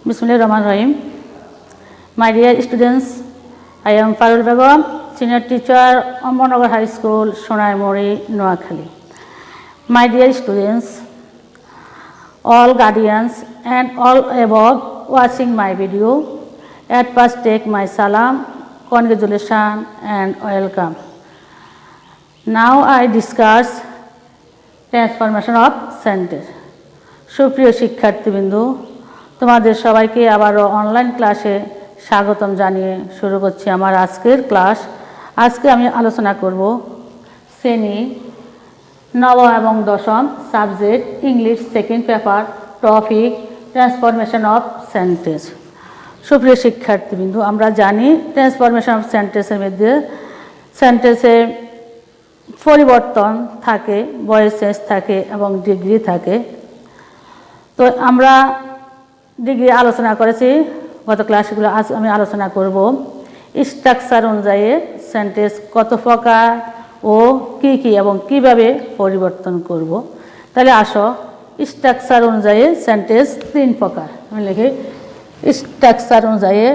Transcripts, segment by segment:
Bismillahirrahmanirrahim. My dear students, I am Farul Begum, Senior Teacher, Amanagar High School, Sonaimori, Noakhali. My dear students, all guardians and all above watching my video, at first take my salam, congratulations and welcome. Now I discuss transformation of sentence. সুপ্রিয় শিক্ষার্থীবৃন্দ, তোমাদের সবাইকে আবারও online ক্লাসে স্বাগতম জানিয়ে শুরু করছি আমার আজকের ক্লাস। আজকে আমি আলোচনা করব শ্রেণী নবম এবং দশম subject English second paper topic transformation of sentence. সুপ্রিয় শিক্ষার্থীবৃন্দ, আমরা জানি ট্রান্সফরমেশন অফ সেন্টেন্সের মধ্যে সেন্টেন্সে পরিবর্তন থাকে, ভয়েস চেঞ্জ থাকে এবং ডিগ্রি থাকে। তো আমরা ডিগ্রি আলোচনা করেছি গত ক্লাসগুলো। আজ আমি আলোচনা করব স্ট্রাকচার অনুযায়ী সেন্টেন্স কত প্রকার ও কি কি এবং কিভাবে পরিবর্তন করব। তাহলে আসো, স্ট্রাকচার অনুযায়ী সেন্টেন্স তিন প্রকার। আমি লিখি স্ট্রাকচার অনুযায়ী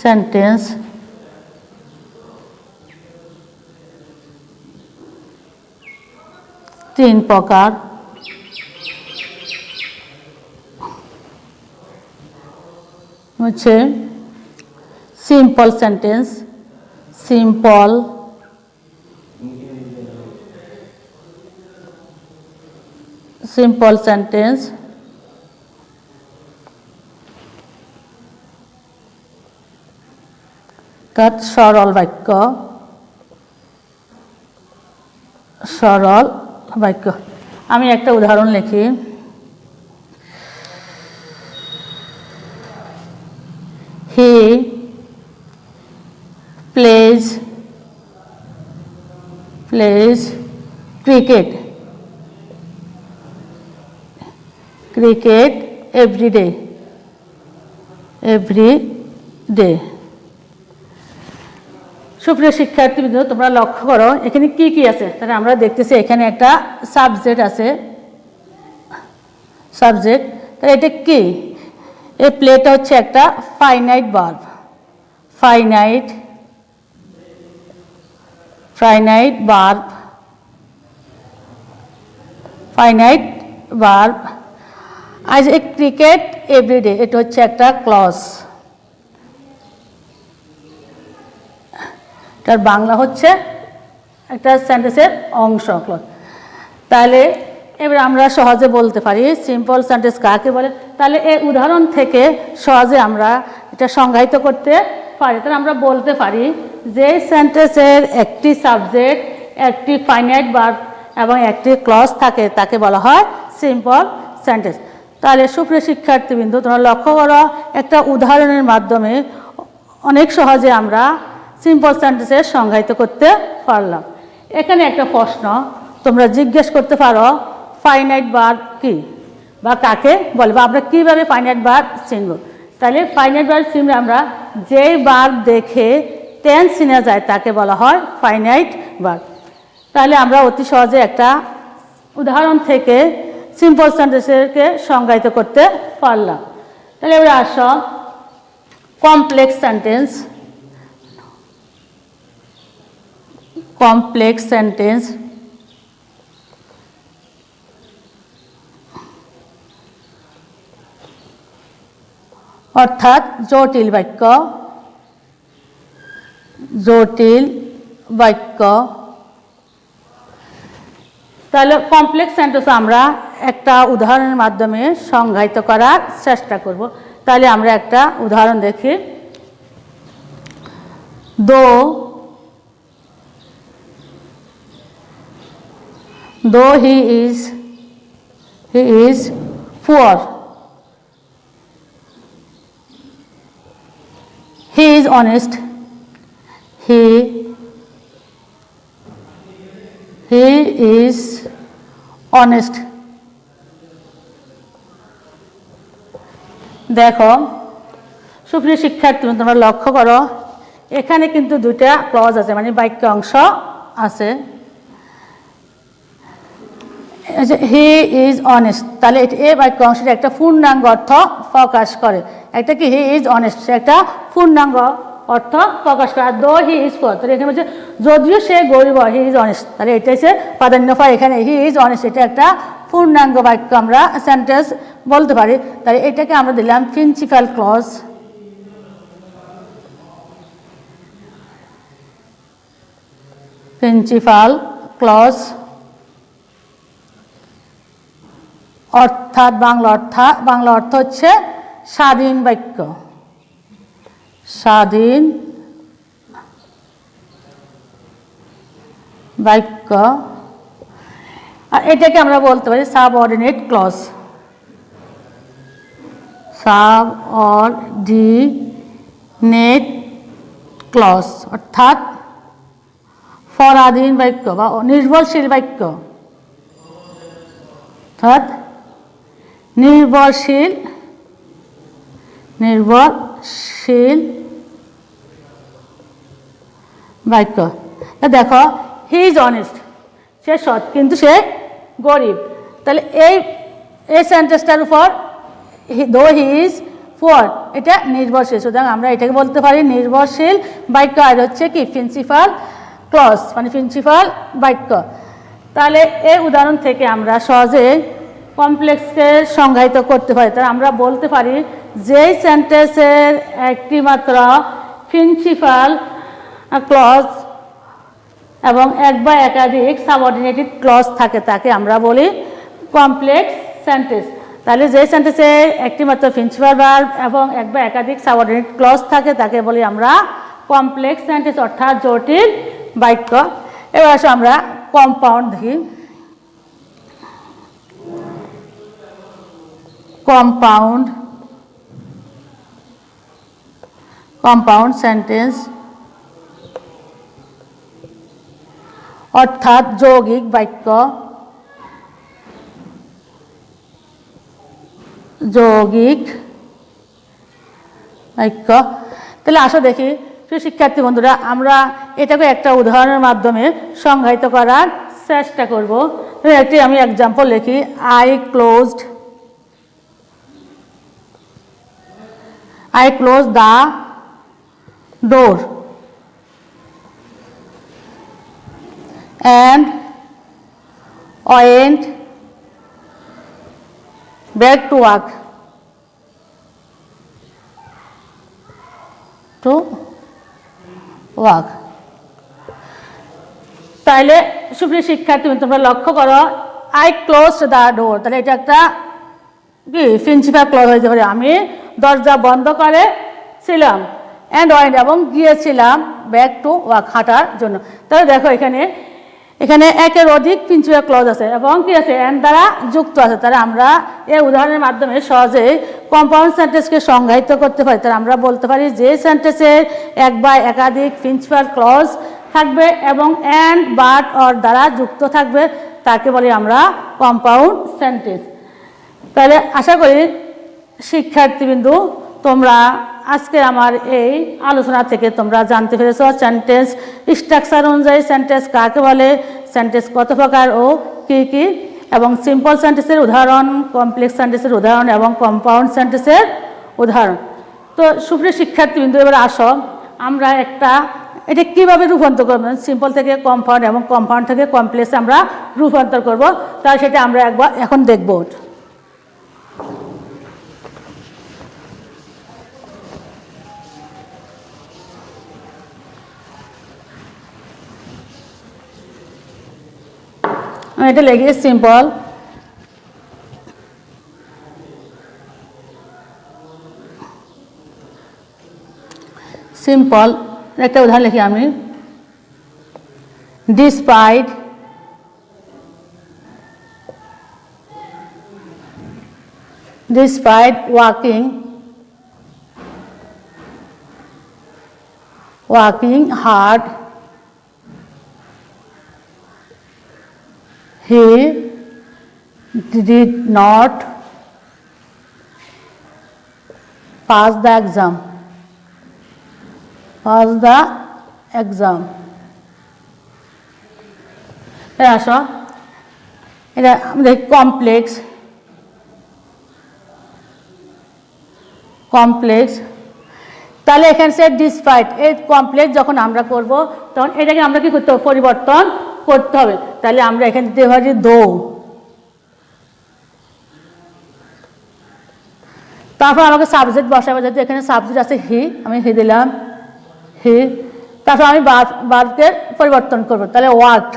সেন্টেন্স তিন প্রকার। হচ্ছে সিম্পল সেন্টেন্স, সিম্পল সেন্টেন্স, সরল বাক্য, আমি একটা উদাহরণ লিখি। He plays cricket every day. সুপ্রিয় শিক্ষার্থীবৃন্দ, তোমরা লক্ষ্য করো এখানে কি কি আছে। তাহলে আমরা দেখতেছি এখানে একটা সাবজেক্ট আছে, সাবজেক্ট। তাহলে এটা কি? এই প্লেটা হচ্ছে একটা ফাইনাইট ভার্ব, ফাইনাইট ভার্ব। আজ এ ক্রিকেট এভরিডে, এটা হচ্ছে একটা ক্লজ। তার বাংলা হচ্ছে একটা সেন্টেন্সের অংশ, ক্লজ। তাহলে এবার আমরা সহজে বলতে পারি সিম্পল সেন্টেন্স কাকে বলে। তাহলে এই উদাহরণ থেকে সহজে আমরা এটা সংজ্ঞায়িত করতে পারি। তাহলে আমরা বলতে পারি যে সেন্টেন্সের একটি সাবজেক্ট, একটি ফাইনাইট ভার্ব এবং একটি ক্লজ থাকে, তাকে বলা হয় সিম্পল সেন্টেন্স। তাহলে সুপ্রিয় শিক্ষার্থীবৃন্দ, তোমরা লক্ষ্য করো একটা উদাহরণের মাধ্যমে অনেক সহজে আমরা সিম্পল সেন্টেন্সের সংজ্ঞায়িত করতে পারলাম। এখানে একটা প্রশ্ন তোমরা জিজ্ঞেস করতে পারো, ফাইনাইট ভার্ব কি বা কাকে বলে, বা আমরা কীভাবে ফাইনাইট ভার্ব চিনব। তাহলে ফাইনাইট ভার্ব চিনলে আমরা যেই ভার্ব দেখে টেন্স চিনা যায় তাকে বলা হয় ফাইনাইট ভার্ব। তাহলে আমরা অতি সহজে একটা উদাহরণ থেকে সিম্পল সেন্টেন্সকে সংজ্ঞায়িত করতে পারলাম। তাহলে এবার আসো কমপ্লেক্স সেন্টেন্স। অর্থাৎ জটিল বাক্য। তাহলে কমপ্লেক্স সেন্টেন্স আমরা একটা উদাহরণের মাধ্যমে সংজ্ঞায়িত করার চেষ্টা করব। তাহলে আমরা একটা উদাহরণ দেখি। Though he is poor, he is honest. He is honest. দেখো সুপ্রিয় শিক্ষার্থী তোমরা লক্ষ্য করো এখানে কিন্তু দুইটা ক্লজ আছে মানে বাক্য অংশ আছে হি ইজ অনেস্ট তাহলে এই বাক্য অংশটা একটা পূর্ণাঙ্গ অর্থ প্রকাশ করে একটা কি হি ইজ অনেস্ট সে একটা পূর্ণাঙ্গ অর্থ প্রকাশ করে আর দো হি ইজ পুয়ার তাহলে এখানে বলছে যদিও সে গরিব হি ইজ অনেস্ট তাহলে এটাই সে প্রাধান্য পায় এখানে হি ইজ অনেস্ট এটা একটা পূর্ণাঙ্গ বাক্য আমরা সেন্টেন্স বলতে পারি তাহলে এটাকে আমরা দিলাম প্রিন্সিপাল ক্লজ প্রিন্সিপাল ক্লজ অর্থাৎ বাংলা অর্থ হচ্ছে স্বাধীন বাক্য স্বাধীন বাক্য আর এটাকে আমরা বলতে পারি সাবঅর্ডিনেট ক্লজ সাবঅর্ডিনেট ক্লজ অর্থাৎ পরাধীন বাক্য বা নির্ভরশীল বাক্য অর্থাৎ নির্ভরশীল বাক্য দেখো হি ইজ অনেস্ট সে সৎ কিন্তু সে গরিব তাহলে এই সেন্টেন্সটার উপর দো হি ইজ পুয়ার এটা নির্ভরশীল সুতরাং আমরা এটাকে বলতে পারি নির্ভরশীল বাক্য আর হচ্ছে কি প্রিন্সিপাল ক্লজ মানে প্রিন্সিপাল বাক্য তাহলে এই উদাহরণ থেকে আমরা সহজে কমপ্লেক্সকে সংজ্ঞায়িত করতে পারি তাহলে আমরা বলতে পারি যেই সেন্টেন্সের একটি মাত্র প্রিন্সিপাল ক্লজ এবং এক বা একাধিক সাবঅর্ডিনেটেড ক্লজ থাকে তাকে আমরা বলি কমপ্লেক্স সেন্টেন্স তাহলে যে সেন্টেন্সে একটি মাত্র প্রিন্সিপাল ভার্ব এবং এক বা একাধিক সাবঅর্ডিনেট ক্লজ থাকে তাকে বলি আমরা কমপ্লেক্স সেন্টেন্স অর্থাৎ জটিল বাক্য এবার আসো আমরা কম্পাউন্ড দেখি কম্পাউন্ড সেন্টেন্স অর্থাৎ যৌগিক বাক্য তাহলে আসো দেখি শিক্ষার্থী বন্ধুরা আমরা এটাকে একটা উদাহরণের মাধ্যমে সংজ্ঞায়িত করার চেষ্টা করব একটি আমি এক্সাম্পল লিখি I closed the door and went back to work তাইলে সুপ্রিয় শিক্ষার্থী তোমরা লক্ষ্য করো I closed the door তাহলে এটা একটা কি প্রিন্সিপাল ক্লজ হয়ে যাবে আমি দরজা বন্ধ করে ছিলাম অ্যান্ড ওয়েন্ট এবং গিয়েছিলাম ব্যাক টু ওয়ার্ক হাঁটার জন্য তাহলে দেখো এখানে একের অধিক প্রিন্সিপাল ক্লজ আছে এবং কি আছে অ্যান্ড দ্বারা যুক্ত আছে তাহলে আমরা এই উদাহরণের মাধ্যমে সহজে কম্পাউন্ড সেন্টেন্সকে সংজ্ঞায়িত করতে পারি তাহলে আমরা বলতে পারি যে সেন্টেন্সের এক বা একাধিক প্রিন্সিপাল ক্লজ থাকবে এবং অ্যান্ড বাট অর দ্বারা যুক্ত থাকবে তাকে বলি আমরা কম্পাউন্ড সেন্টেন্স তাহলে আশা করি শিক্ষার্থীবৃন্দু তোমরা আজকে আমার এই আলোচনা থেকে তোমরা জানতে পেরেছো সেন্টেন্স স্ট্রাকচার অনুযায়ী সেন্টেন্স কাকে বলে সেন্টেন্স কত প্রকার ও কী কী এবং সিম্পল সেন্টেন্সের উদাহরণ কমপ্লেক্স সেন্টেন্সের উদাহরণ এবং কম্পাউন্ড সেন্টেন্সের উদাহরণ তো সুপ্রিয় শিক্ষার্থীবৃন্দু এবার আসো আমরা এটা কীভাবে রূপান্তর করবো সিম্পল থেকে কম্পাউন্ড এবং কম্পাউন্ড থেকে কমপ্লেক্সে আমরা রূপান্তর করব তাহলে সেটা আমরা একবার এখন দেখব এটা লিখি সিম্পল একটা উদাহরণ লিখি আমি despite working hard he did not pass the exam was the exam. আসো এটা আমাদের কমপ্লেক্স তাহলে এখানে সে ডিসপাইট এই কমপ্লেক্স যখন আমরা করব তখন এটাকে আমরা কি করতে হবে পরিবর্তন করতে হবে তাহলে আমরা এখানে দিতে পারি দো তারপর আমাকে সাবজেক্ট বসাবো যেহেতু এখানে সাবজেক্ট আছে হি আমি হি দিলাম হি তারপর আমি ভার্বকে পরিবর্তন করব তাহলে ওয়ার্কড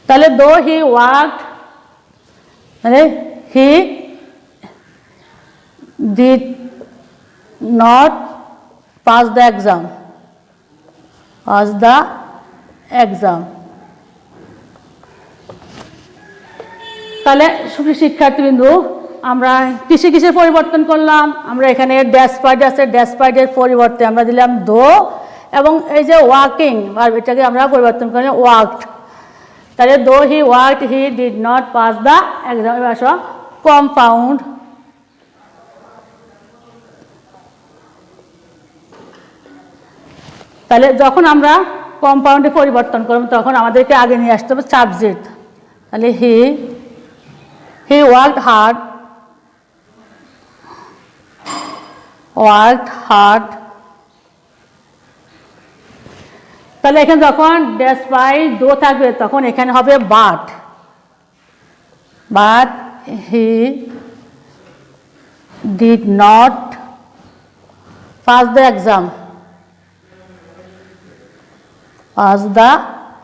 তাহলে দো হি ওয়ার্কড মানে হি did not pass the exam তাহলে সুপ্রিয় শিক্ষার্থীবৃন্দ আমরা কিসে পরিবর্তন করলাম আমরা এখানে ড্যাশপাইড আছে ড্যাশপাইডের পরিবর্তে আমরা দিলাম দো এবং এই যে ওয়াকিং ভার্ব এটাকে আমরা পরিবর্তন করলাম ওয়ার্কড তাহলে দো হি worked he did not pass the exam এবার আসো কম্পাউন্ড তাহলে যখন আমরা কম্পাউন্ডে পরিবর্তন করব তখন আমাদেরকে আগে নিয়ে আসতে হবে সাবজেক্ট তাহলে হি ওয়ার্কড হার্ড তাহলে এখানে যখন ডেসপাইট দো থাকবে তখন এখানে হবে but he did not pass the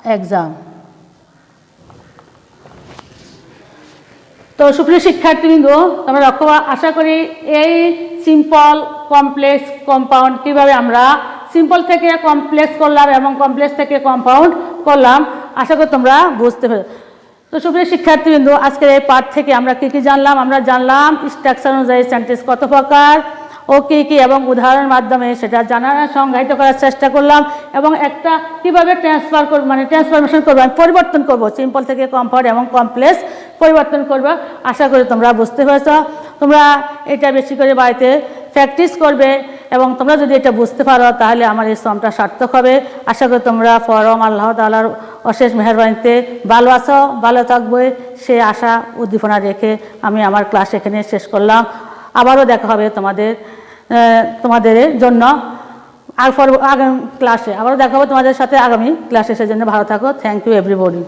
exam তো সুপ্রিয় শিক্ষার্থীবৃন্দ তোমরা আশা করি এই সিম্পল কমপ্লেক্স কম্পাউন্ড কিভাবে আমরা সিম্পল থেকে কমপ্লেক্স করলাম এবং কমপ্লেক্স থেকে কম্পাউন্ড করলাম আশা করি তোমরা বুঝতে পারো তো সুপ্রিয় শিক্ষার্থীবৃন্দ আজকের এই পাঠ থেকে আমরা কি জানলাম আমরা জানলাম স্ট্রাকচার অনুযায়ী সেন্টেন্স কত প্রকার ও কি এবং উদাহরণের মাধ্যমে সেটা জানার সংজ্ঞায়িত করার চেষ্টা করলাম এবং একটা কিভাবে ট্রান্সফরমেশন করবো পরিবর্তন করব সিম্পল থেকে কমপাউন্ড এবং কমপ্লেক্স পরিবর্তন করবো আশা করি তোমরা বুঝতে পেরেছ তোমরা এটা বেশি করে বাড়িতে প্র্যাকটিস করবে এবং তোমরা যদি এটা বুঝতে পারো তাহলে আমার এই শ্রমটা সার্থক হবে আশা করি তোমরা পরম আল্লাহ তাআলার অশেষ মেহেরবানিতে ভালো আছো ভালো থাকবে সে আশা উদ্দীপনা রেখে আমি আমার ক্লাস এখানে শেষ করলাম আবারও দেখা হবে তোমাদের জন্য আগামী ক্লাসে আবারও দেখা হবে তোমাদের সাথে আগামী ক্লাসে সেজন্য ভালো থাকো থ্যাংক ইউ এভরিবডি